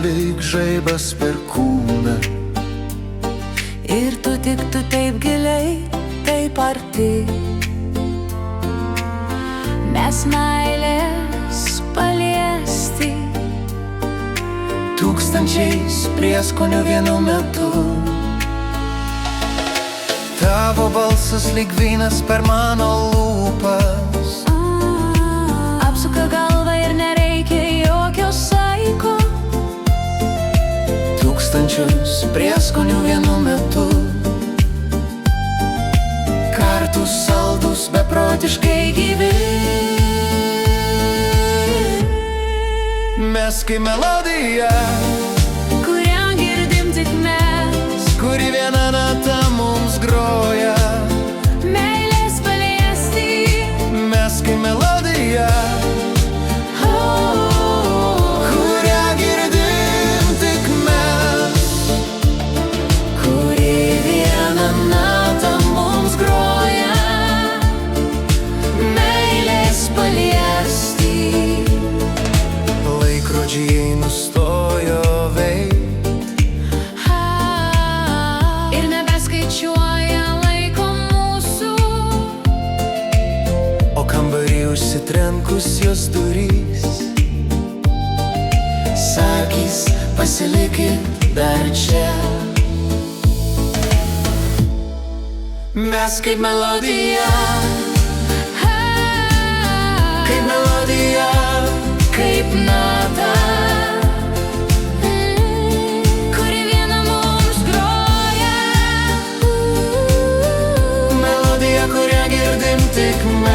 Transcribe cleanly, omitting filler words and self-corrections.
lyg žaibas per kūną. Ir tu taip giliai, taip arti. Mes meilės paliesti. Tūkstančiais prieskonių vienu metu. Tavo balsas lyg vynas per mano lūpas. Apsuka galvą ir nereikia jokio saiko. Tūkstančius prieskonių vienu metu. Kartus saldus, beprotiškai gyvi. Mes kaip melodija, kurią girdim tik mes, kuri viena nata mums groja. meilės paliesti. Mes kaip melodija, kurią girdim tik mes, Kuri vieną natą mums groja, meilės paliesti. laikrodžiai nustojo veikt. Ir nebeskaičiuoja laiko mūsų. O kambarį užsitrenkus jos durys sakys, pasilikit dar čia. Mes kaip melodija, kaip melodija, Kaip nata, kuri viena mums groja. melodija, kurią girdim tik mes.